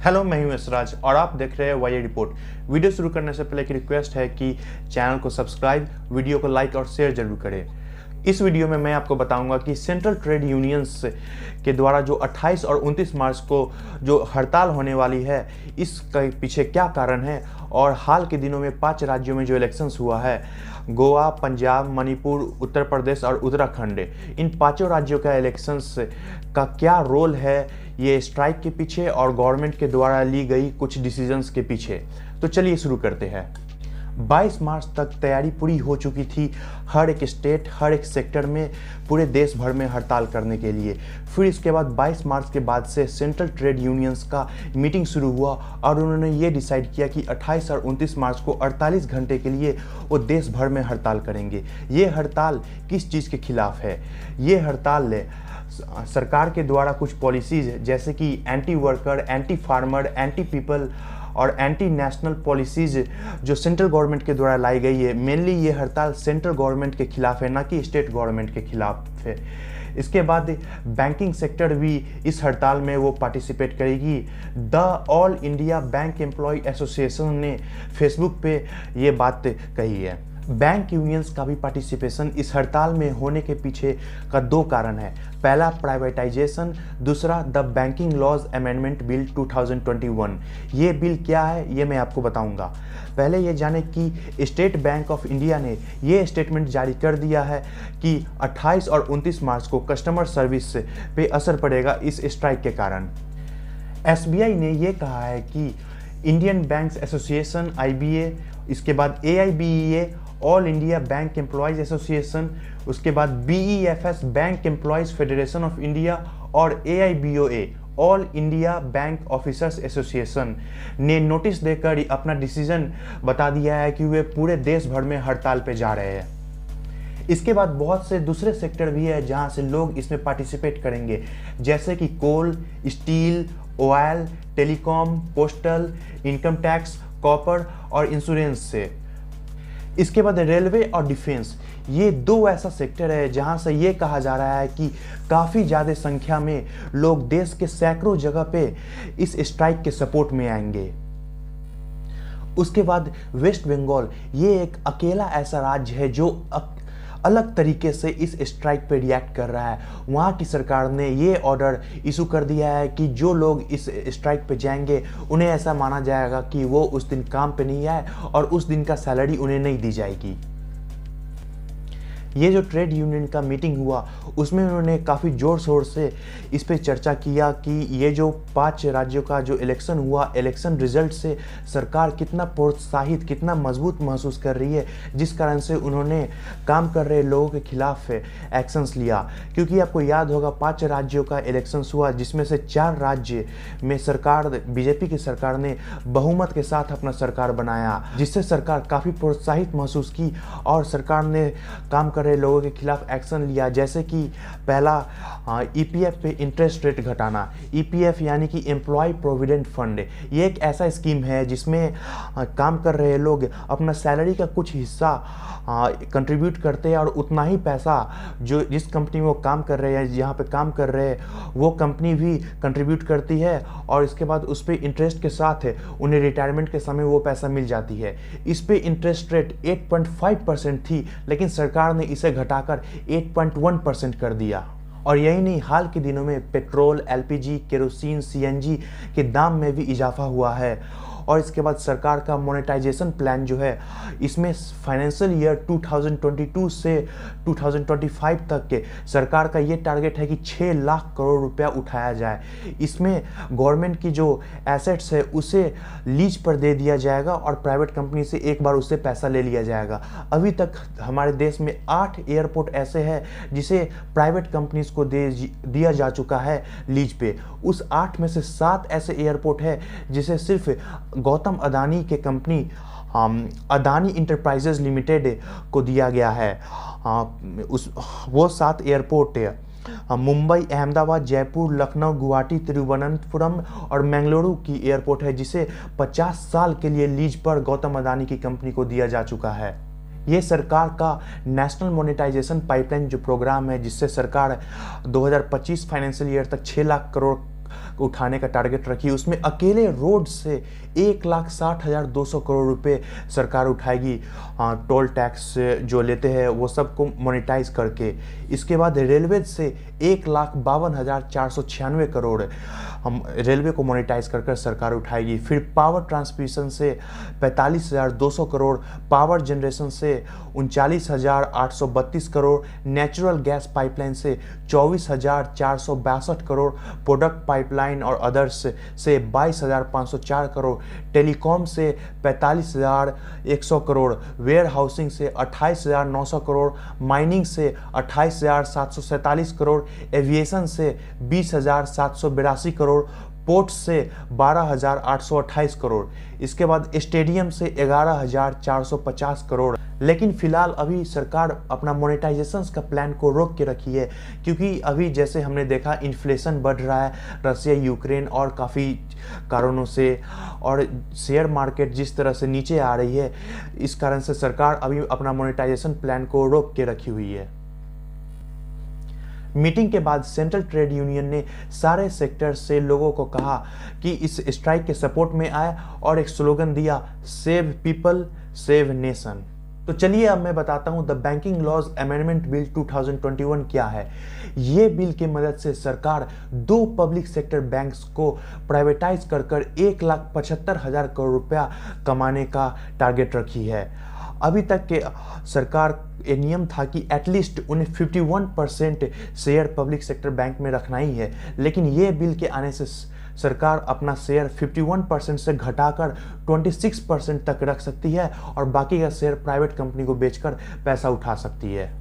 Hello, मैं हूं यशराज और आप देख रहे हैं वाई रिपोर्ट। वीडियो शुरू करने से पहले एक रिक्वेस्ट है कि चैनल को सब्सक्राइब, वीडियो को लाइक और शेयर जरूर करें। इस वीडियो में मैं आपको बताऊंगा कि सेंट्रल ट्रेड यूनियंस के द्वारा जो 28 और 29 मार्च को जो हड़ताल होने वाली है, इसके पीछे क्या कारण है और हाल के दिनों में 5 राज्यों में जो इलेक्शंस हुआ है, गोवा, पंजाब, मणिपुर, उत्तर प्रदेश और उत्तराखंड, इन 5 राज्यों का इलेक्शंस का क्या रोल है ये स्ट्राइक के पीछे और गवर्नमेंट के द्वारा ली गई कुछ डिसीजंस के पीछे। तो चलिए शुरू करते हैं। 22 मार्च तक तैयारी पूरी हो चुकी थी हर एक स्टेट, हर एक सेक्टर में, पूरे देश भर में हड़ताल करने के लिए। फिर इसके बाद 22 मार्च के बाद से सेंट्रल ट्रेड यूनियंस का मीटिंग शुरू हुआ और उन्होंने ये डिसाइड किया कि 28 और 29 मार्च को 48 घंटे के लिए वो देश भर में हड़ताल करेंगे। ये हड़ताल किस चीज़ के खिलाफ है? ये हड़ताल सरकार के द्वारा कुछ पॉलिसीज़ जैसे कि anti worker, anti farmer, anti people और एंटी नेशनल पॉलिसीज़ जो सेंट्रल गवर्नमेंट के द्वारा लाई गई है, मेनली ये हड़ताल सेंट्रल गवर्नमेंट के खिलाफ है, ना कि स्टेट गवर्नमेंट के खिलाफ है। इसके बाद बैंकिंग सेक्टर भी इस हड़ताल में वो पार्टिसिपेट करेगी। The all India bank employ association ने फेसबुक पे ये बात कही है। बैंक यूनियंस का भी पार्टिसिपेशन इस हड़ताल में होने के पीछे का 2 कारण है। पहला प्राइवेटाइजेशन, दूसरा the banking laws amendment bill 2021। ये बिल क्या है ये मैं आपको बताऊंगा। पहले ये जाने कि स्टेट बैंक ऑफ इंडिया ने ये स्टेटमेंट जारी कर दिया है कि 28 और 29 मार्च को कस्टमर सर्विस पे असर पड़ेगा इस स्ट्राइक के कारण। एसबीआई ने ये कहा है कि इंडियन बैंक्स एसोसिएशन IBA, इसके बाद AIBEA all India bank employees association, उसके बाद BEFS bank employees federation of India और AIBOA all India bank officers association ने नोटिस देकर अपना डिसीजन बता दिया है कि वे पूरे देश भर में हड़ताल पे जा रहे हैं। इसके बाद बहुत से दूसरे सेक्टर भी है जहां से लोग इसमें पार्टिसिपेट करेंगे, जैसे कि coal, steel, oil, telecom, postal, income tax, copper और इंश्योरेंस से। इसके बाद रेलवे और डिफेंस, ये 2 ऐसा सेक्टर है जहां से ये कहा जा रहा है कि काफ़ी ज़्यादा संख्या में लोग देश के सैकड़ों जगह पे इस स्ट्राइक के सपोर्ट में आएंगे। उसके बाद वेस्ट बंगाल, ये एक अकेला ऐसा राज्य है जो अलग तरीके से इस स्ट्राइक पे रिएक्ट कर रहा है। वहाँ की सरकार ने ये ऑर्डर इशू कर दिया है कि जो लोग इस स्ट्राइक पे जाएंगे उन्हें ऐसा माना जाएगा कि वो उस दिन काम पे नहीं आए और उस दिन का सैलरी उन्हें नहीं दी जाएगी। ये जो ट्रेड यूनियन का मीटिंग हुआ उसमें उन्होंने काफ़ी ज़ोर शोर से इस पे चर्चा किया कि ये जो 5 राज्यों का जो इलेक्शन हुआ, इलेक्शन रिजल्ट से सरकार कितना प्रोत्साहित, कितना मजबूत महसूस कर रही है, जिस कारण से उन्होंने काम कर रहे लोगों के खिलाफ एक्शंस लिया। क्योंकि आपको याद होगा 5 राज्यों का इलेक्शंस हुआ जिसमें से 4 राज्य में सरकार, बीजेपी की सरकार ने बहुमत के साथ अपना सरकार बनाया, जिससे सरकार काफ़ी प्रोत्साहित महसूस की और सरकार ने काम कर रहे लोगों के खिलाफ एक्शन लिया। जैसे कि पहला EPF पे इंटरेस्ट रेट घटाना। EPF यानी कि एम्प्लॉय प्रोविडेंट फंड, ये एक ऐसा स्कीम है जिसमें काम कर रहे लोग अपना सैलरी का कुछ हिस्सा कंट्रीब्यूट करते हैं और उतना ही पैसा जो जिस कंपनी में वो काम कर रहे हैं, जहाँ पे काम कर रहे हैं वो कंपनी भी कंट्रीब्यूट करती है और इसके बाद उस पर इंटरेस्ट के साथ उन्हें रिटायरमेंट के समय वो पैसा मिल जाती है। इस पे इंटरेस्ट रेट 8.5% थी, लेकिन सरकार ने इसे घटाकर 8.1% कर दिया। और यही नहीं, हाल के दिनों में पेट्रोल, LPG, केरोसिन, CNG के दाम में भी इजाफा हुआ है। और इसके बाद सरकार का मोनेटाइजेशन प्लान जो है, इसमें फाइनेंशियल ईयर 2022 से 2025 तक के सरकार का ये टारगेट है कि 6 लाख करोड़ रुपया उठाया जाए। इसमें गवर्नमेंट की जो एसेट्स है उसे लीज पर दे दिया जाएगा और प्राइवेट कंपनी से एक बार उससे पैसा ले लिया जाएगा। अभी तक हमारे देश में 8 एयरपोर्ट ऐसे हैं जिसे प्राइवेट कंपनीज को दिया जा चुका है लीज पे। उस 8 में से 7 ऐसे एयरपोर्ट है जिसे सिर्फ गौतम अदानी के कंपनी अदानी इंटरप्राइजेज लिमिटेड को दिया गया है। वो 7 एयरपोर्ट मुंबई, अहमदाबाद, जयपुर, लखनऊ, गुवाहाटी, तिरुवनंतपुरम और मैंगलुरु की एयरपोर्ट है जिसे 50 साल के लिए लीज पर गौतम अदानी की कंपनी को दिया जा चुका है। ये सरकार का नेशनल मोनेटाइजेशन पाइपलाइन जो प्रोग्राम है, जिससे सरकार 2025 फाइनेंशियल ईयर तक 6 लाख करोड़ उठाने का टारगेट रखी है, उसमें अकेले रोड से 1,60,200 करोड़ रुपए सरकार उठाएगी। टोल टैक्स जो लेते हैं वो सबको मोनेटाइज करके। इसके बाद रेलवे से 1,52,496 करोड़ हम रेलवे को मोनेटाइज कर सरकार उठाएगी। फिर पावर ट्रांसमिशन से 45,200 करोड़, पावर जनरेशन से 39,832 करोड़, नेचुरल गैस पाइपलाइन से 24,462 करोड़, प्रोडक्ट पाइपलाइन और अदर्स से 22,504 करोड़, टेलीकॉम से 45,100 करोड़, वेयर हाउसिंग से 28,900 करोड़, माइनिंग से 28,747 करोड़, एविएशन से 20,782 करोड़, पोर्ट से 12,828 करोड़, इसके बाद स्टेडियम से 11,450 करोड़। लेकिन फिलहाल अभी सरकार अपना मोनेटाइजेशन का प्लान को रोक के रखी है, क्योंकि अभी जैसे हमने देखा इन्फ्लेशन बढ़ रहा है रसिया यूक्रेन और काफ़ी कारणों से, और शेयर मार्केट जिस तरह से नीचे आ रही है, इस कारण से सरकार अभी अपना मोनेटाइजेशन प्लान को रोक के रखी हुई है। मीटिंग के बाद सेंट्रल ट्रेड यूनियन ने सारे सेक्टर से लोगों को कहा कि इस स्ट्राइक के सपोर्ट में आए और एक स्लोगन दिया, सेव पीपल सेव नेशन। तो चलिए अब मैं बताता हूं the banking laws amendment bill 2021 क्या है। ये बिल की मदद से सरकार 2 पब्लिक सेक्टर बैंक्स को प्राइवेटाइज कर 1,75,000 करोड़ रुपया कमाने का टारगेट रखी है। अभी तक के सरकार ये नियम था कि एटलीस्ट उन्हें 51% शेयर पब्लिक सेक्टर बैंक में रखना ही है, लेकिन ये बिल के आने से सरकार अपना शेयर 51% से घटाकर 26% तक रख सकती है और बाकी का शेयर प्राइवेट कंपनी को बेचकर पैसा उठा सकती है।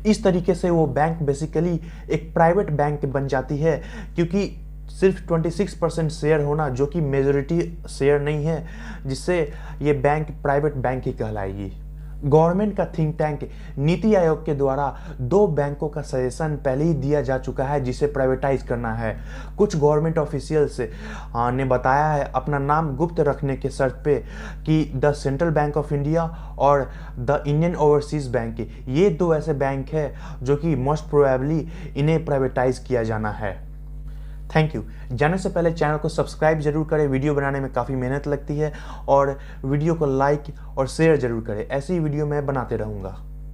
इस तरीके से वो बैंक बेसिकली एक प्राइवेट बैंक बन जाती है, क्योंकि सिर्फ 26% शेयर होना जो कि मेजॉरिटी शेयर नहीं है, जिससे ये बैंक प्राइवेट बैंक ही कहलाएगी। गवर्नमेंट का थिंक टैंक नीति आयोग के द्वारा 2 बैंकों का सजेशन पहले ही दिया जा चुका है जिसे प्राइवेटाइज करना है। कुछ गवर्नमेंट ऑफिशियल्स ने बताया है अपना नाम गुप्त रखने के शर्त पे कि the central bank of India और द इंडियन ओवरसीज बैंक, ये 2 ऐसे बैंक है जो कि मोस्ट प्रोबेबली इन्हें प्राइवेटाइज किया जाना है। Thank you. जाने से पहले चैनल को सब्सक्राइब जरूर करें, वीडियो बनाने में काफ़ी मेहनत लगती है, और वीडियो को लाइक और शेयर जरूर करें, ऐसी वीडियो मैं बनाते रहूँगा।